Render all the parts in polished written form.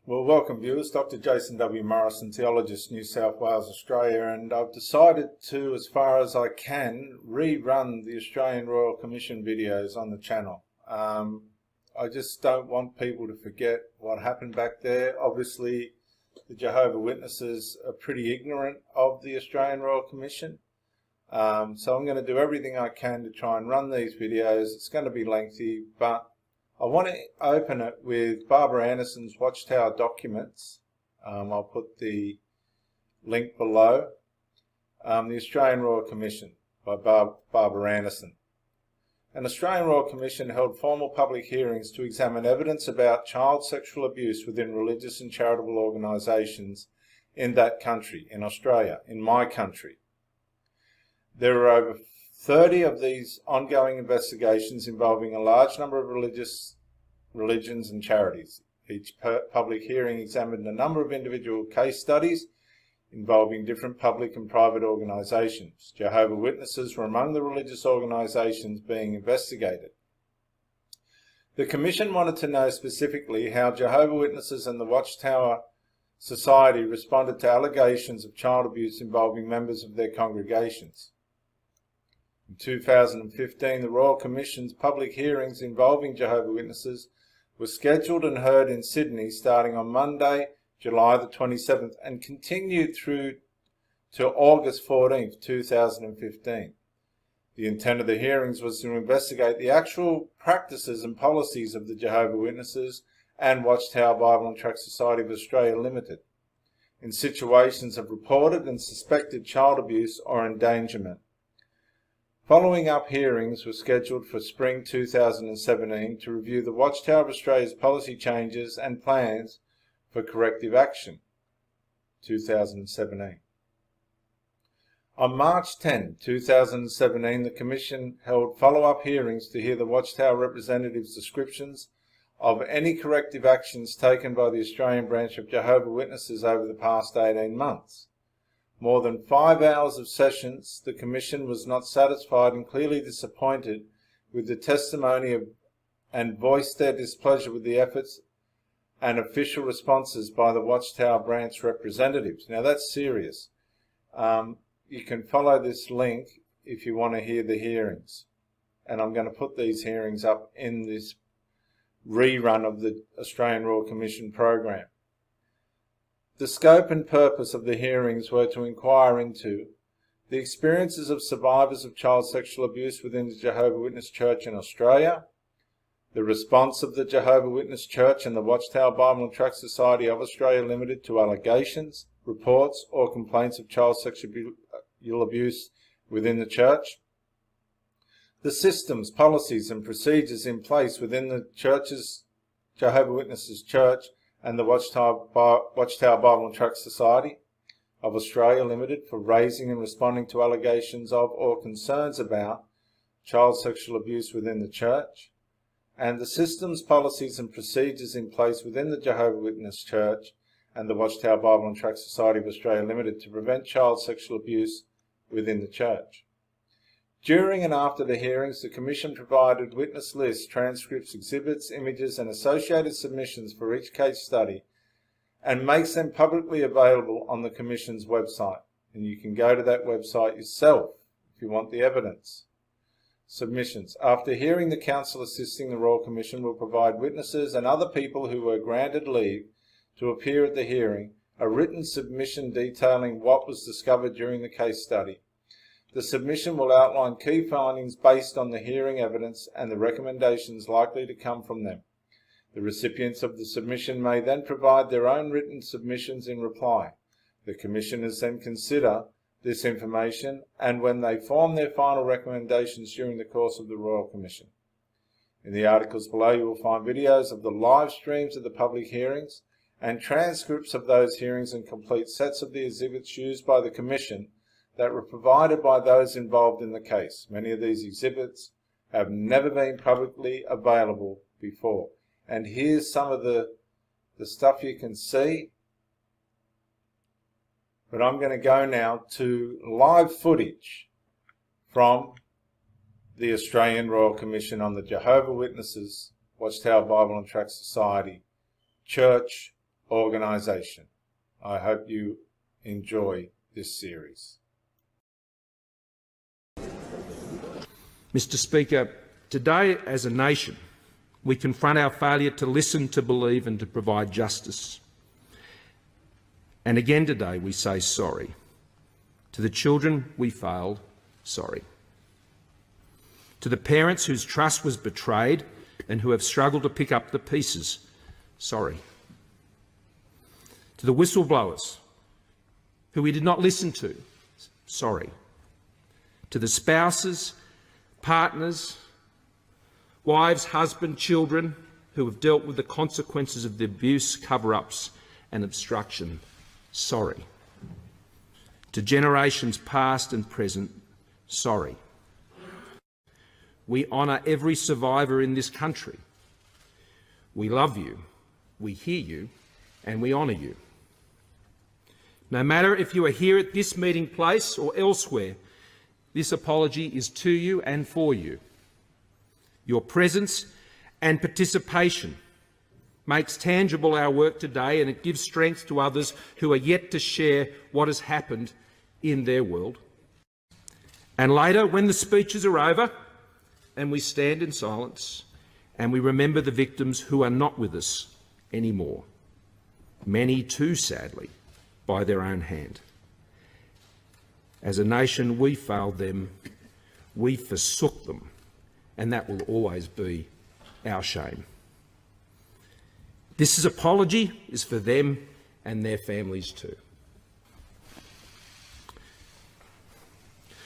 Well, welcome viewers. Dr. Jason W. Morrison, theologist, New South Wales, Australia, and I've decided to, as far as I can, rerun the Australian Royal Commission videos on the channel. I just don't want people to forget what happened back there. Obviously, the Jehovah Witnesses are pretty ignorant of the Australian Royal Commission. So I'm going to do everything I can to try and run these videos. It's going to be lengthy, but I want to open it with Barbara Anderson's Watchtower documents. I'll put the link below. The Australian Royal Commission by Barbara Anderson. An Australian Royal Commission held formal public hearings to examine evidence about child sexual abuse within religious and charitable organisations in that country, in Australia, in my country. There are over 30 of these ongoing investigations involving a large number of religions and charities. Each public hearing examined a number of individual case studies involving different public and private organisations. Jehovah Witnesses were among the religious organisations being investigated. The Commission wanted to know specifically how Jehovah Witnesses and the Watchtower Society responded to allegations of child abuse involving members of their congregations. In 2015, the Royal Commission's public hearings involving Jehovah Witnesses were scheduled and heard in Sydney starting on Monday, July the 27th, and continued through to August 14th, 2015. The intent of the hearings was to investigate the actual practices and policies of the Jehovah Witnesses and Watchtower Bible and Tract Society of Australia Limited in situations of reported and suspected child abuse or endangerment. Following up hearings were scheduled for spring 2017 to review the Watchtower of Australia's policy changes and plans for corrective action. 2017. On March 10, 2017, the Commission held follow-up hearings to hear the Watchtower representatives' descriptions of any corrective actions taken by the Australian branch of Jehovah Witnesses over the past 18 months. More than 5 hours of sessions, the Commission was not satisfied and clearly disappointed with the testimony and voiced their displeasure with the efforts and official responses by the Watchtower branch representatives. Now that's serious. You can follow this link if you want to hear the hearings. And I'm going to put these hearings up in this rerun of the Australian Royal Commission program. The scope and purpose of the hearings were to inquire into the experiences of survivors of child sexual abuse within the Jehovah Witness Church in Australia, the response of the Jehovah Witness Church and the Watchtower Bible and Tract Society of Australia Limited to allegations, reports or complaints of child sexual abuse within the church, the systems, policies and procedures in place within the Jehovah Witnesses Church and the Watchtower Bible and Tract Society of Australia Limited for raising and responding to allegations of or concerns about child sexual abuse within the church, and the systems, policies and procedures in place within the Jehovah Witness Church and the Watchtower Bible and Tract Society of Australia Limited to prevent child sexual abuse within the church. During and after the hearings, the Commission provided witness lists, transcripts, exhibits, images and associated submissions for each case study and makes them publicly available on the Commission's website. And you can go to that website yourself if you want the evidence. Submissions. After hearing, the Council assisting the Royal Commission will provide witnesses and other people who were granted leave to appear at the hearing a written submission detailing what was discovered during the case study. The submission will outline key findings based on the hearing evidence and the recommendations likely to come from them. The recipients of the submission may then provide their own written submissions in reply. The Commissioners then consider this information and when they form their final recommendations during the course of the Royal Commission. In the articles below you will find videos of the live streams of the public hearings and transcripts of those hearings and complete sets of the exhibits used by the Commission that were provided by those involved in the case. Many of these exhibits have never been publicly available before. And here's some of the stuff you can see. But I'm going to go now to live footage from the Australian Royal Commission on the Jehovah Witnesses, Watchtower Bible and Tract Society, Church organisation. I hope you enjoy this series. Mr. Speaker, today as a nation, we confront our failure to listen, to believe and to provide justice. And again today we say sorry. To the children we failed, sorry. To the parents whose trust was betrayed and who have struggled to pick up the pieces, sorry. To the whistleblowers who we did not listen to, sorry. To the spouses, partners, wives, husbands, children who have dealt with the consequences of the abuse, cover-ups and obstruction, sorry. To generations past and present, sorry. We honour every survivor in this country. We love you, we hear you and we honour you. No matter if you are here at this meeting place or elsewhere, this apology is to you and for you. Your presence and participation makes tangible our work today, and it gives strength to others who are yet to share what has happened in their world. And later, when the speeches are over and we stand in silence and we remember the victims who are not with us anymore, many too sadly by their own hand. As a nation, we failed them, we forsook them, and that will always be our shame. This apology is for them and their families too.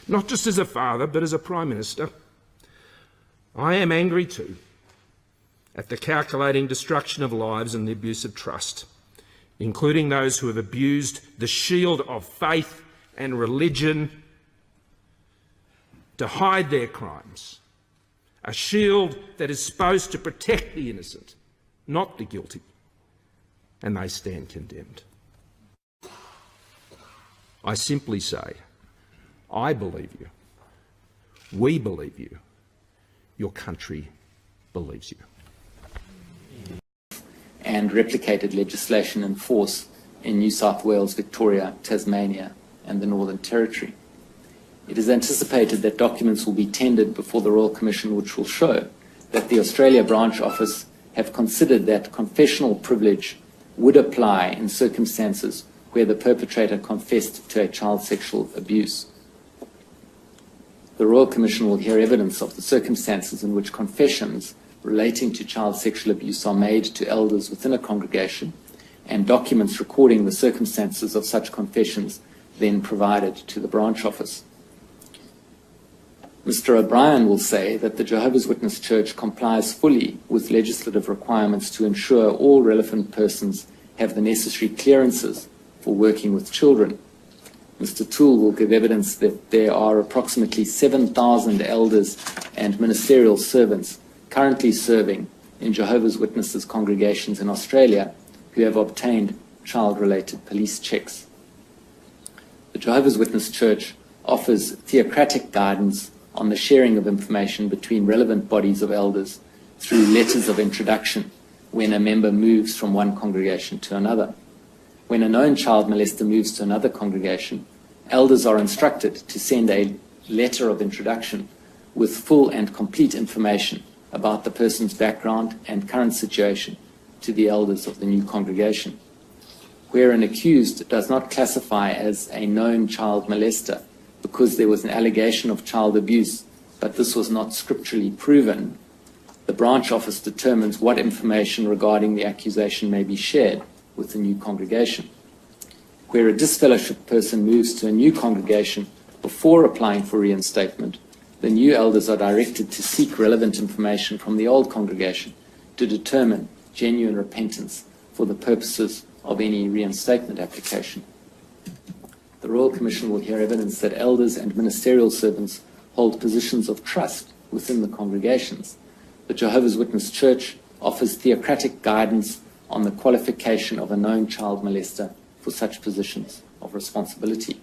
Not just as a father, but as a Prime Minister, I am angry too at the calculating destruction of lives and the abuse of trust, including those who have abused the shield of faith and religion to hide their crimes, a shield that is supposed to protect the innocent, not the guilty, and they stand condemned. I simply say, I believe you, we believe you, your country believes you. And replicated legislation in force in New South Wales, Victoria, Tasmania and the Northern Territory. It is anticipated that documents will be tendered before the Royal Commission which will show that the Australia Branch Office have considered that confessional privilege would apply in circumstances where the perpetrator confessed to a child sexual abuse. The Royal Commission will hear evidence of the circumstances in which confessions relating to child sexual abuse are made to elders within a congregation, and documents recording the circumstances of such confessions then provided to the branch office. Mr. O'Brien will say that the Jehovah's Witness Church complies fully with legislative requirements to ensure all relevant persons have the necessary clearances for working with children. Mr. Toole will give evidence that there are approximately 7,000 elders and ministerial servants currently serving in Jehovah's Witnesses congregations in Australia who have obtained child-related police checks. The Jehovah's Witness Church offers theocratic guidance on the sharing of information between relevant bodies of elders through letters of introduction when a member moves from one congregation to another. When a known child molester moves to another congregation, elders are instructed to send a letter of introduction with full and complete information about the person's background and current situation to the elders of the new congregation. Where an accused does not classify as a known child molester because there was an allegation of child abuse, but this was not scripturally proven, the branch office determines what information regarding the accusation may be shared with the new congregation. Where a disfellowshipped person moves to a new congregation before applying for reinstatement, the new elders are directed to seek relevant information from the old congregation to determine genuine repentance for the purposes of any reinstatement application. The Royal Commission will hear evidence that elders and ministerial servants hold positions of trust within the congregations. The Jehovah's Witness Church offers theocratic guidance on the qualification of a known child molester for such positions of responsibility.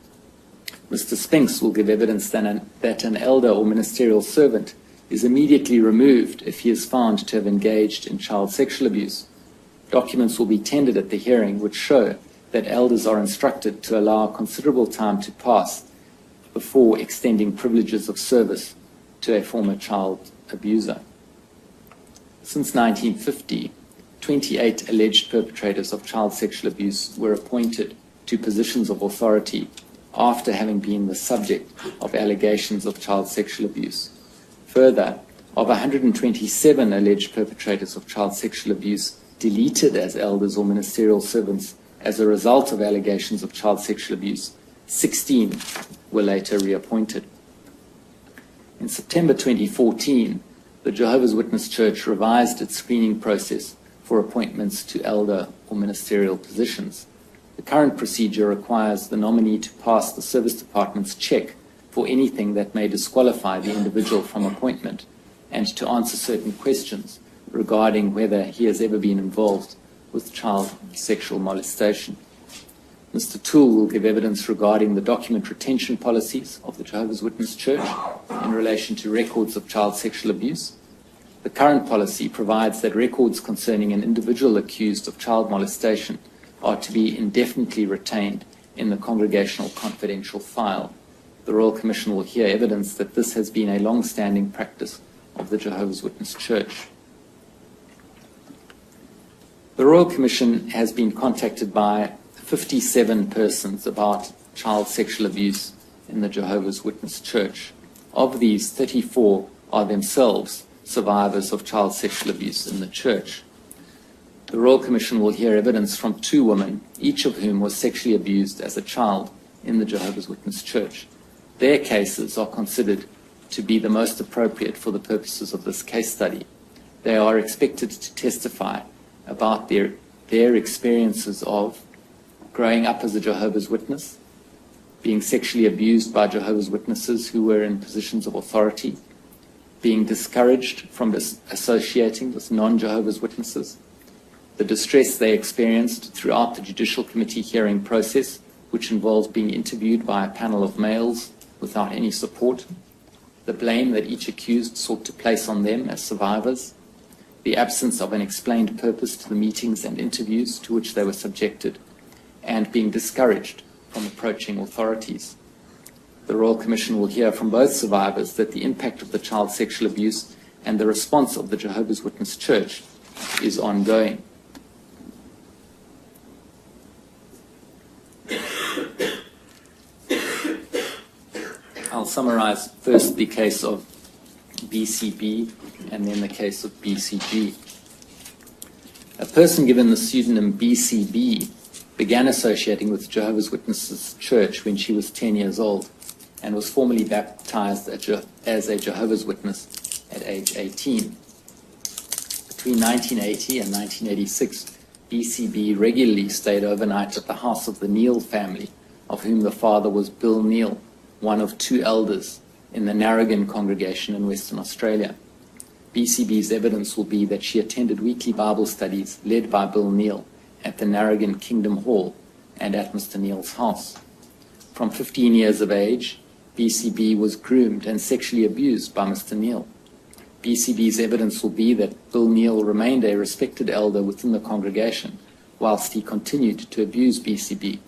Mr. Spinks will give evidence that an elder or ministerial servant is immediately removed if he is found to have engaged in child sexual abuse. Documents will be tendered at the hearing which show that elders are instructed to allow considerable time to pass before extending privileges of service to a former child abuser. Since 1950, 28 alleged perpetrators of child sexual abuse were appointed to positions of authority after having been the subject of allegations of child sexual abuse. Further, of 127 alleged perpetrators of child sexual abuse deleted as elders or ministerial servants as a result of allegations of child sexual abuse, 16 were later reappointed. In September 2014, the Jehovah's Witness Church revised its screening process for appointments to elder or ministerial positions. The current procedure requires the nominee to pass the service department's check for anything that may disqualify the individual from appointment and to answer certain questions regarding whether he has ever been involved with child sexual molestation. Mr. Toole will give evidence regarding the document retention policies of the Jehovah's Witness Church in relation to records of child sexual abuse. The current policy provides that records concerning an individual accused of child molestation are to be indefinitely retained in the Congregational Confidential File. The Royal Commission will hear evidence that this has been a long-standing practice of the Jehovah's Witness Church. The Royal Commission has been contacted by 57 persons about child sexual abuse in the Jehovah's Witness Church. Of these, 34 are themselves survivors of child sexual abuse in the church. The Royal Commission will hear evidence from 2 women, each of whom was sexually abused as a child in the Jehovah's Witness Church. Their cases are considered to be the most appropriate for the purposes of this case study. They are expected to testify about their experiences of growing up as a Jehovah's Witness, being sexually abused by Jehovah's Witnesses who were in positions of authority, being discouraged from associating with non-Jehovah's Witnesses, the distress they experienced throughout the Judicial Committee hearing process, which involved being interviewed by a panel of males without any support, the blame that each accused sought to place on them as survivors, the absence of an explained purpose to the meetings and interviews to which they were subjected, and being discouraged from approaching authorities. The Royal Commission will hear from both survivors that the impact of the child sexual abuse and the response of the Jehovah's Witness Church is ongoing. I'll summarize first the case of BCB and then the case of BCG. A person given the pseudonym BCB began associating with Jehovah's Witnesses Church when she was 10 years old and was formally baptized as a Jehovah's Witness at age 18. Between 1980 and 1986, BCB regularly stayed overnight at the house of the Neal family, of whom the father was Bill Neal, one of 2 elders in the Narrogin congregation in Western Australia. BCB's evidence will be that she attended weekly Bible studies led by Bill Neal at the Narrogin Kingdom Hall and at Mr. Neal's house. From 15 years of age, BCB was groomed and sexually abused by Mr. Neal. BCB's evidence will be that Bill Neal remained a respected elder within the congregation whilst he continued to abuse BCB.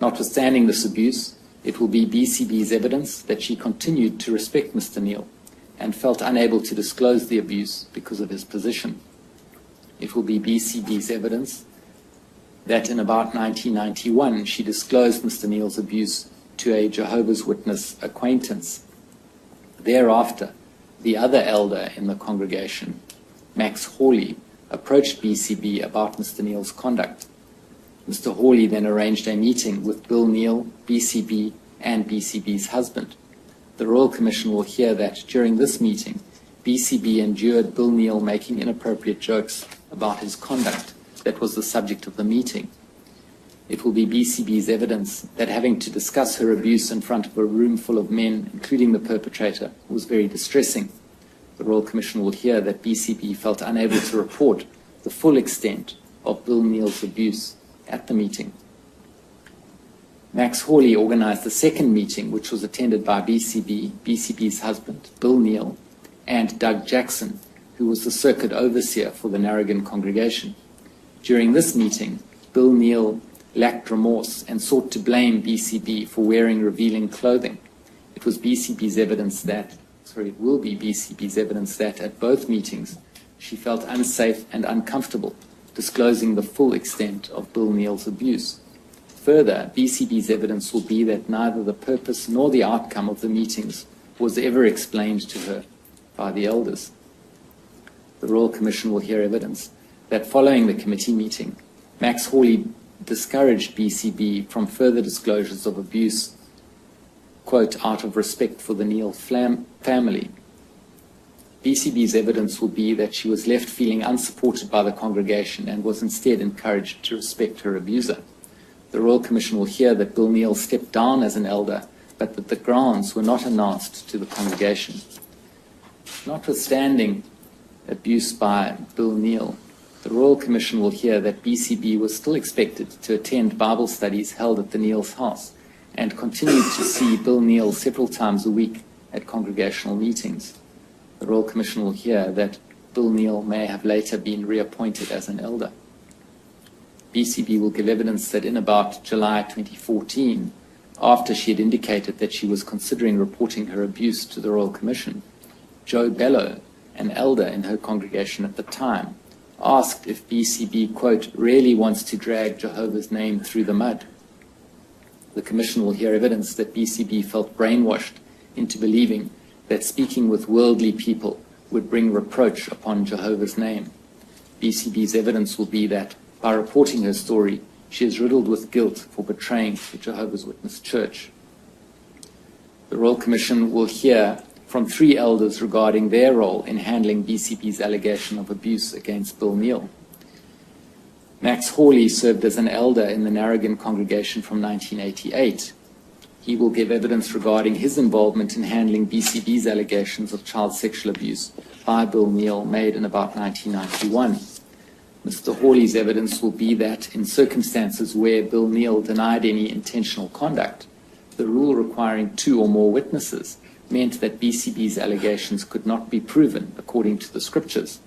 Notwithstanding this abuse, it will be BCB's evidence that she continued to respect Mr. Neal and felt unable to disclose the abuse because of his position. It will be BCB's evidence that in about 1991 she disclosed Mr. Neal's abuse to a Jehovah's Witness acquaintance. Thereafter, the other elder in the congregation, Max Hawley, approached BCB about Mr. Neal's conduct. Mr. Hawley then arranged a meeting with Bill Neal, BCB, and BCB's husband. The Royal Commission will hear that during this meeting, BCB endured Bill Neal making inappropriate jokes about his conduct that was the subject of the meeting. It will be BCB's evidence that having to discuss her abuse in front of a room full of men, including the perpetrator, was very distressing. The Royal Commission will hear that BCB felt unable to report the full extent of Bill Neal's abuse at the meeting. Max Hawley organized the second meeting, which was attended by BCB, BCB's husband, Bill Neal, and Doug Jackson, who was the circuit overseer for the Narrogin congregation. During this meeting, Bill Neal lacked remorse and sought to blame BCB for wearing revealing clothing. It will be BCB's evidence that at both meetings she felt unsafe and uncomfortable disclosing the full extent of Bill Neal's abuse. Further, BCB's evidence will be that neither the purpose nor the outcome of the meetings was ever explained to her by the elders. The Royal Commission will hear evidence that following the committee meeting, Max Hawley discouraged BCB from further disclosures of abuse, quote, out of respect for the Neal family. BCB's evidence will be that she was left feeling unsupported by the congregation and was instead encouraged to respect her abuser. The Royal Commission will hear that Bill Neal stepped down as an elder, but that the grounds were not announced to the congregation. Notwithstanding abuse by Bill Neal, the Royal Commission will hear that BCB was still expected to attend Bible studies held at the Neal's house and continued to see Bill Neal several times a week at congregational meetings. The Royal Commission will hear that Bill Neal may have later been reappointed as an elder. BCB will give evidence that in about July 2014, after she had indicated that she was considering reporting her abuse to the Royal Commission, Joe Bellow, an elder in her congregation at the time, asked if BCB, quote, really wants to drag Jehovah's name through the mud. The Commission will hear evidence that BCB felt brainwashed into believing that speaking with worldly people would bring reproach upon Jehovah's name. BCB's evidence will be that by reporting her story, she is riddled with guilt for betraying the Jehovah's Witness Church. The Royal Commission will hear from 3 elders regarding their role in handling BCB's allegation of abuse against Bill Neal. Max Hawley served as an elder in the Narragain congregation from 1988. He will give evidence regarding his involvement in handling BCB's allegations of child sexual abuse by Bill Neal made in about 1991. Mr. Hawley's evidence will be that in circumstances where Bill Neal denied any intentional conduct, the rule requiring 2 or more witnesses meant that BCB's allegations could not be proven according to the scriptures.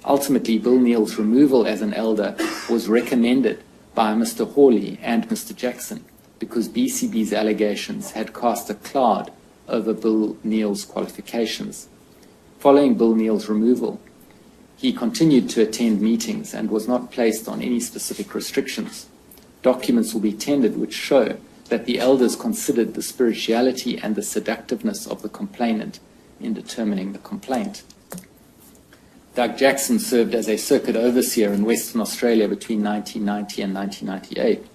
Ultimately, Bill Neal's removal as an elder was recommended by Mr. Hawley and Mr. Jackson because BCB's allegations had cast a cloud over Bill Neal's qualifications. Following Bill Neal's removal, he continued to attend meetings and was not placed on any specific restrictions. Documents will be tendered which show that the elders considered the spirituality and the seductiveness of the complainant in determining the complaint. Doug Jackson served as a circuit overseer in Western Australia between 1990 and 1998.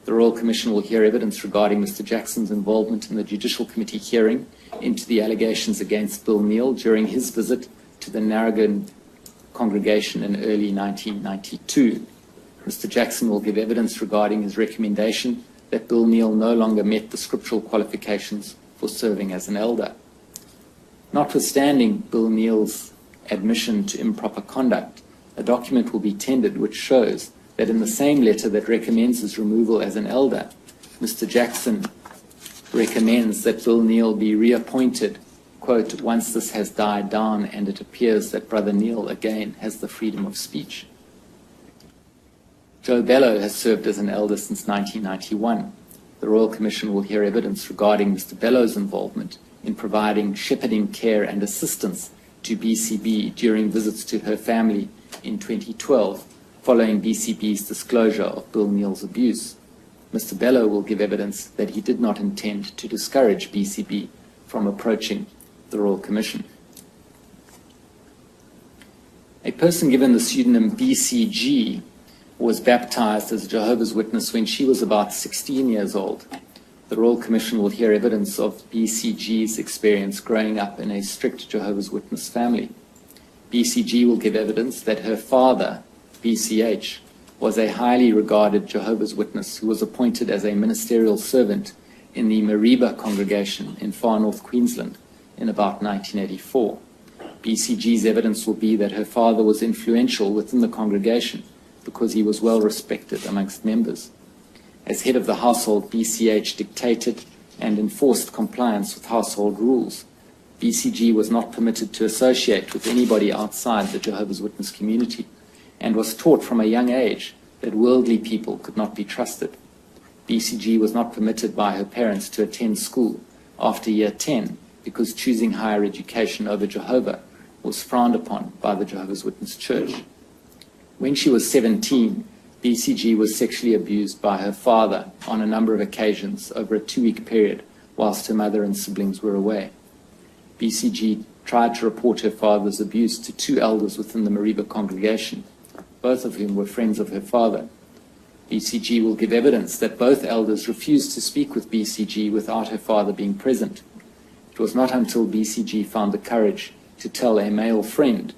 The Royal Commission will hear evidence regarding Mr. Jackson's involvement in the Judicial Committee hearing into the allegations against Bill Neal during his visit to the Narragain congregation in early 1992. Mr. Jackson will give evidence regarding his recommendation that Bill Neal no longer met the scriptural qualifications for serving as an elder. Notwithstanding Bill Neal's admission to improper conduct, a document will be tendered which shows that in the same letter that recommends his removal as an elder, Mr. Jackson recommends that Bill Neal be reappointed, quote, once this has died down and it appears that Brother Neal again has the freedom of speech. Joe Bellow has served as an elder since 1991. The Royal Commission will hear evidence regarding Mr. Bellow's involvement in providing shepherding care and assistance to BCB during visits to her family in 2012, following BCB's disclosure of Bill Neal's abuse. Mr. Bellow will give evidence that he did not intend to discourage BCB from approaching the Royal Commission. A person given the pseudonym BCG was baptized as a Jehovah's Witness when she was about 16 years old. The Royal Commission will hear evidence of BCG's experience growing up in a strict Jehovah's Witness family. BCG will give evidence that her father, BCH, was a highly regarded Jehovah's Witness who was appointed as a ministerial servant in the Mariba congregation in far north Queensland in about 1984. BCG's evidence will be that her father was influential within the congregation because he was well respected amongst members. As head of the household, BCH dictated and enforced compliance with household rules. BCG was not permitted to associate with anybody outside the Jehovah's Witness community, and was taught from a young age that worldly people could not be trusted. BCG was not permitted by her parents to attend school after year 10 because choosing higher education over Jehovah was frowned upon by the Jehovah's Witness Church. When she was 17, BCG was sexually abused by her father on a number of occasions over a 2-week period whilst her mother and siblings were away. BCG tried to report her father's abuse to 2 elders within the Mariba congregation, both of whom were friends of her father. BCG will give evidence that both elders refused to speak with BCG without her father being present. It was not until BCG found the courage to tell a male friend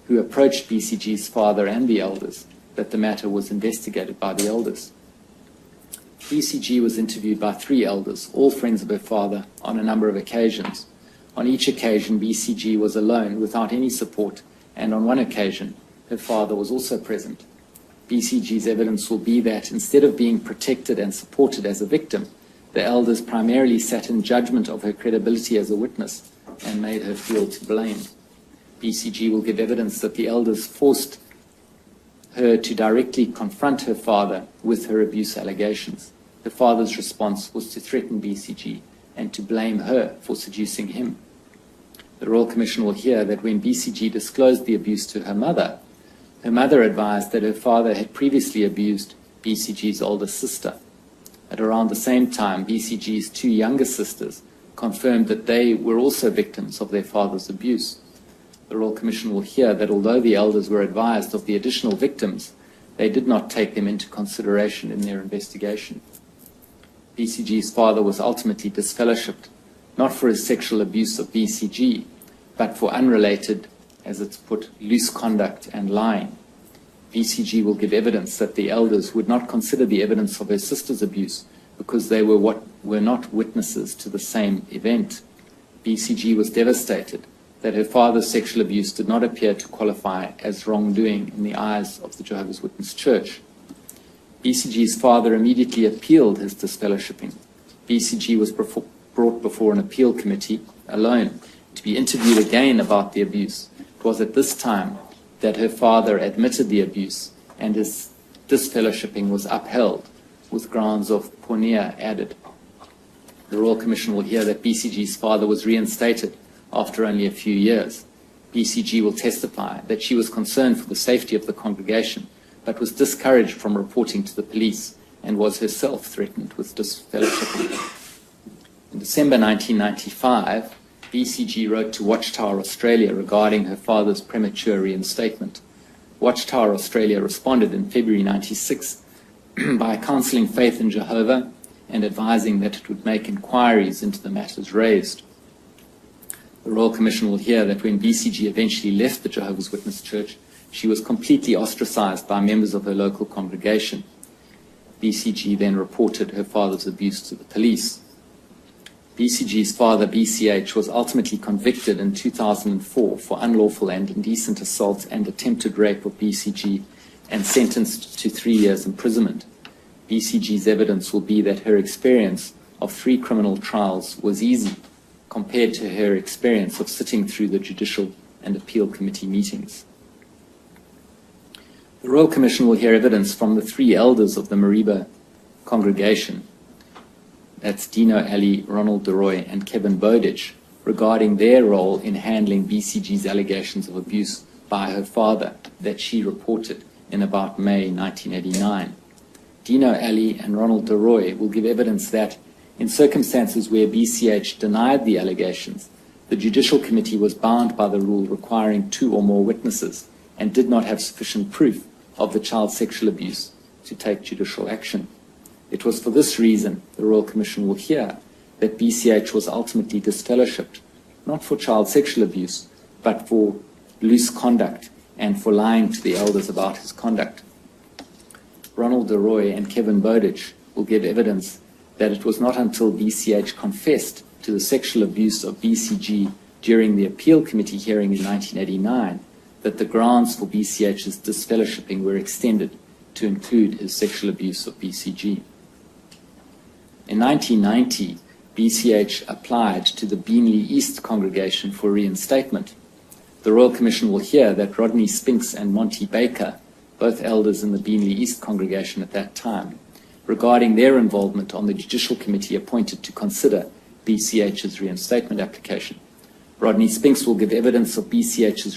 who approached BCG's father and the elders that the matter was investigated by the elders. BCG was interviewed by 3 elders, all friends of her father, on a number of occasions. On each occasion, BCG was alone without any support, and on one occasion, her father was also present. BCG's evidence will be that instead of being protected and supported as a victim, the elders primarily sat in judgment of her credibility as a witness and made her feel to blame. BCG will give evidence that the elders forced her to directly confront her father with her abuse allegations. Her father's response was to threaten BCG and to blame her for seducing him. The Royal Commission will hear that when BCG disclosed the abuse to her mother advised that her father had previously abused BCG's older sister. At around the same time, BCG's 2 younger sisters confirmed that they were also victims of their father's abuse. The Royal Commission will hear that although the elders were advised of the additional victims, they did not take them into consideration in their investigation. BCG's father was ultimately disfellowshipped, not for his sexual abuse of BCG, but for unrelated, as it's put, loose conduct and lying. BCG will give evidence that the elders would not consider the evidence of her sister's abuse because they were not witnesses to the same event. BCG was devastated that her father's sexual abuse did not appear to qualify as wrongdoing in the eyes of the Jehovah's Witness Church. BCG's father immediately appealed his disfellowshipping. BCG was brought before an appeal committee alone to be interviewed again about the abuse. It was at this time that her father admitted the abuse and his disfellowshipping was upheld with grounds of porneia added. The Royal Commission will hear that BCG's father was reinstated after only a few years. BCG will testify that she was concerned for the safety of the congregation, but was discouraged from reporting to the police and was herself threatened with disfellowshipping. In December 1995, BCG wrote to Watchtower Australia regarding her father's premature reinstatement. Watchtower Australia responded in February 1996 by counselling faith in Jehovah and advising that it would make inquiries into the matters raised. The Royal Commission will hear that when BCG eventually left the Jehovah's Witness Church, she was completely ostracized by members of her local congregation. BCG then reported her father's abuse to the police. BCG's father, BCH, was ultimately convicted in 2004 for unlawful and indecent assault and attempted rape of BCG and sentenced to 3 years imprisonment. BCG's evidence will be that her experience of 3 criminal trials was easy compared to her experience of sitting through the Judicial and Appeal Committee meetings. The Royal Commission will hear evidence from the 3 elders of the Mariba congregation, that's Dino Ali, Ronald DeRoy, and Kevin Bowditch, regarding their role in handling BCG's allegations of abuse by her father that she reported in about May 1989. Dino Ali and Ronald DeRoy will give evidence that in circumstances where BCH denied the allegations, the Judicial Committee was bound by the rule requiring 2 or more witnesses and did not have sufficient proof of the child's sexual abuse to take judicial action. It was for this reason the Royal Commission will hear that BCH was ultimately disfellowshipped, not for child sexual abuse, but for loose conduct and for lying to the elders about his conduct. Ronald DeRoy and Kevin Bowditch will give evidence that it was not until BCH confessed to the sexual abuse of BCG during the Appeal Committee hearing in 1989 that the grounds for BCH's disfellowshipping were extended to include his sexual abuse of BCG. In 1990, BCH applied to the Beanley East congregation for reinstatement. The Royal Commission will hear that Rodney Spinks and Monty Baker both elders in the Beanley East congregation at that time, regarding their involvement on the Judicial Committee appointed to consider BCH's reinstatement application. Rodney Spinks will give evidence of BCH's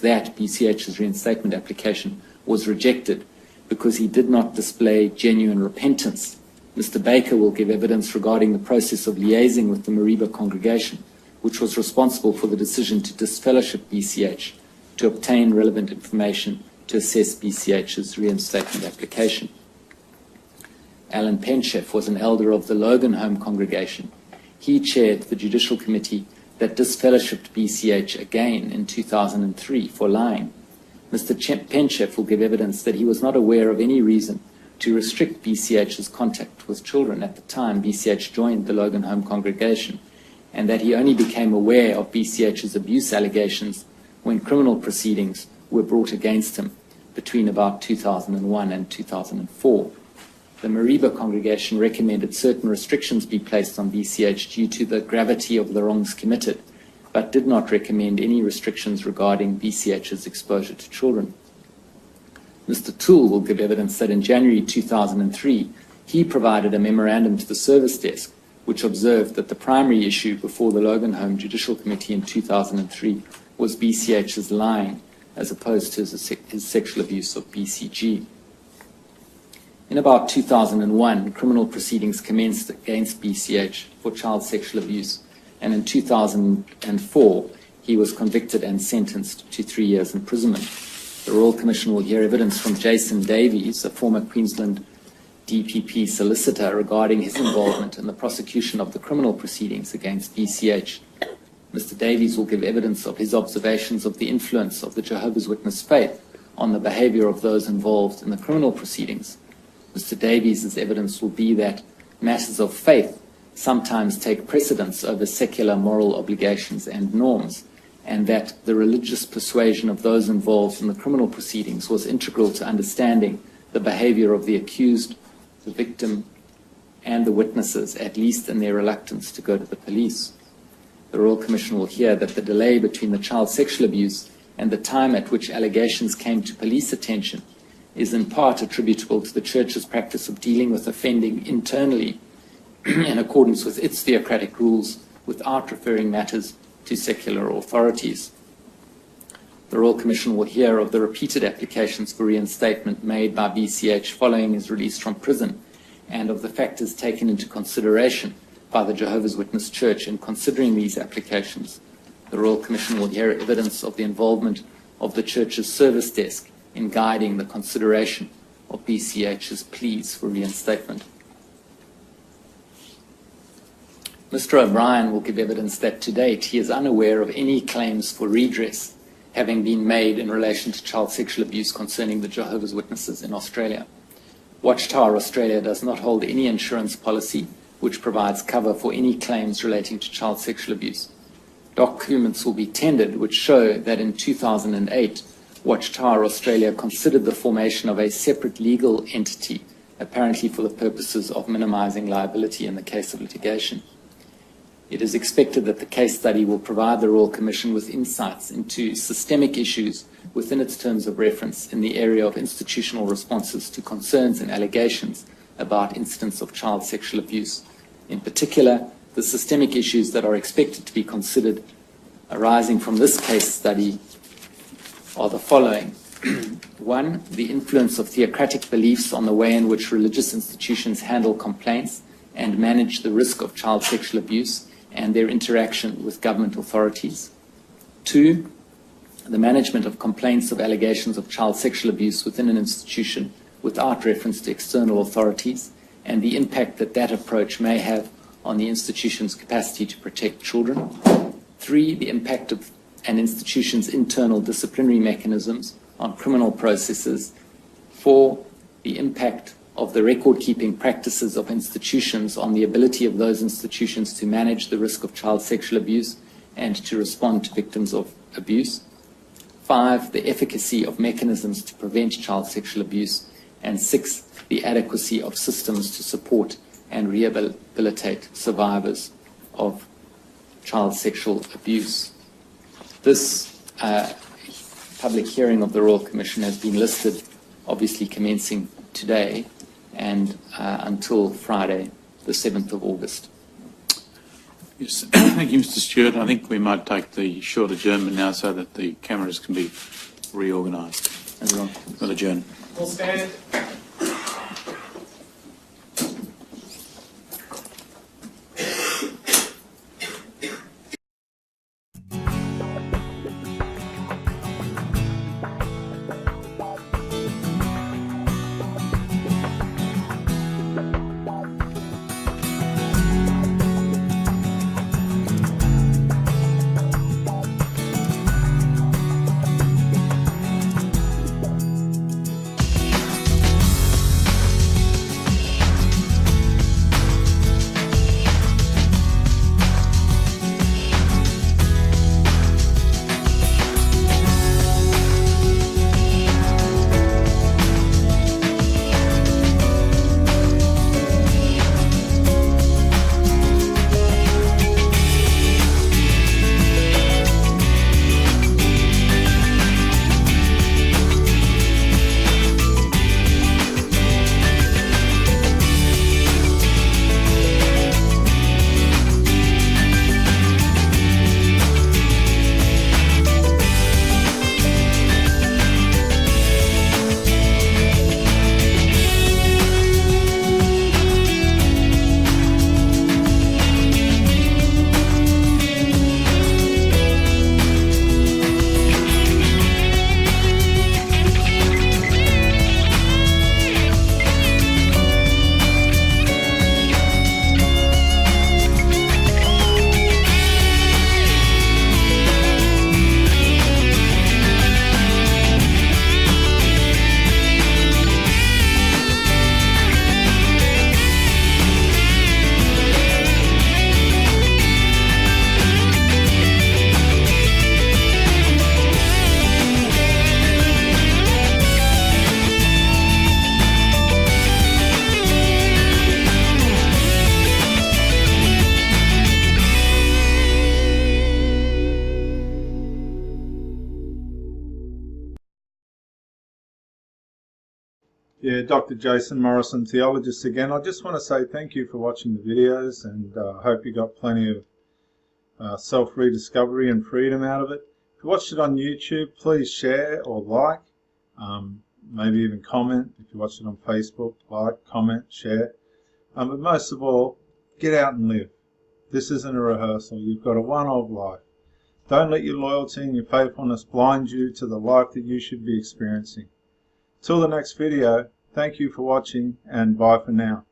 that BCH's reinstatement application was rejected because he did not display genuine repentance. Mr. Baker will give evidence regarding the process of liaising with the Mariba congregation, which was responsible for the decision to disfellowship BCH to obtain relevant information to assess BCH's reinstatement application. Alan Penchef was an elder of the Logan Home congregation. He chaired the Judicial Committee that disfellowshipped BCH again in 2003 for lying. Mr. Penchef will give evidence that he was not aware of any reason to restrict BCH's contact with children at the time BCH joined the Logan Home congregation, and that he only became aware of BCH's abuse allegations when criminal proceedings were brought against him between about 2001 and 2004. The Mariba congregation recommended certain restrictions be placed on BCH due to the gravity of the wrongs committed, but did not recommend any restrictions regarding BCH's exposure to children. Mr. Toole will give evidence that in January 2003, he provided a memorandum to the service desk which observed that the primary issue before the Logan Home Judicial Committee in 2003 was BCH's lying as opposed to his sexual abuse of BCG. In about 2001, criminal proceedings commenced against BCH for child sexual abuse, and in 2004, he was convicted and sentenced to 3 years imprisonment. The Royal Commission will hear evidence from Jason Davies, a former Queensland DPP solicitor, regarding his involvement in the prosecution of the criminal proceedings against BCH. Mr. Davies will give evidence of his observations of the influence of the Jehovah's Witness faith on the behavior of those involved in the criminal proceedings. Mr. Davies' evidence will be that matters of faith sometimes take precedence over secular moral obligations and norms, and that the religious persuasion of those involved in the criminal proceedings was integral to understanding the behavior of the accused, the victim, and the witnesses, at least in their reluctance to go to the police. The Royal Commission will hear that the delay between the child sexual abuse and the time at which allegations came to police attention is in part attributable to the Church's practice of dealing with offending internally in accordance with its theocratic rules without referring matters to secular authorities. The Royal Commission will hear of the repeated applications for reinstatement made by BCH following his release from prison, and of the factors taken into consideration by the Jehovah's Witness Church in considering these applications. The Royal Commission will hear evidence of the involvement of the Church's service desk in guiding the consideration of BCH's pleas for reinstatement. Mr. O'Brien will give evidence that to date he is unaware of any claims for redress having been made in relation to child sexual abuse concerning the Jehovah's Witnesses in Australia. Watchtower Australia does not hold any insurance policy which provides cover for any claims relating to child sexual abuse. Documents will be tendered which show that in 2008, Watchtower Australia considered the formation of a separate legal entity, apparently for the purposes of minimizing liability in the case of litigation. It is expected that the case study will provide the Royal Commission with insights into systemic issues within its terms of reference in the area of institutional responses to concerns and allegations about incidents of child sexual abuse. In particular, the systemic issues that are expected to be considered arising from this case study are the following. 1, the influence of theocratic beliefs on the way in which religious institutions handle complaints and manage the risk of child sexual abuse and their interaction with government authorities. 2, the management of complaints of allegations of child sexual abuse within an institution without reference to external authorities, and the impact that that approach may have on the institution's capacity to protect children. 3, the impact of an institution's internal disciplinary mechanisms on criminal processes. 4, the impact of the record-keeping practices of institutions on the ability of those institutions to manage the risk of child sexual abuse and to respond to victims of abuse. 5, the efficacy of mechanisms to prevent child sexual abuse. And 6, the adequacy of systems to support and rehabilitate survivors of child sexual abuse. This public hearing of the Royal Commission has been listed, obviously commencing today and until Friday, the 7th of August. Yes, thank you, Mr. Stewart. I think we might take the short adjournment now so that the cameras can be reorganised. We'll adjourn. We'll stand. Yeah, Dr. Jason Morrison, theologist again. I just want to say thank you for watching the videos, and I hope you got plenty of self-rediscovery and freedom out of it. If you watched it on YouTube, please share or like, maybe even comment. If you watched it on Facebook, like, comment, share. But most of all, get out and live. This isn't a rehearsal. You've got a one-off life. Don't let your loyalty and your faithfulness blind you to the life that you should be experiencing. Till the next video, thank you for watching, and bye for now.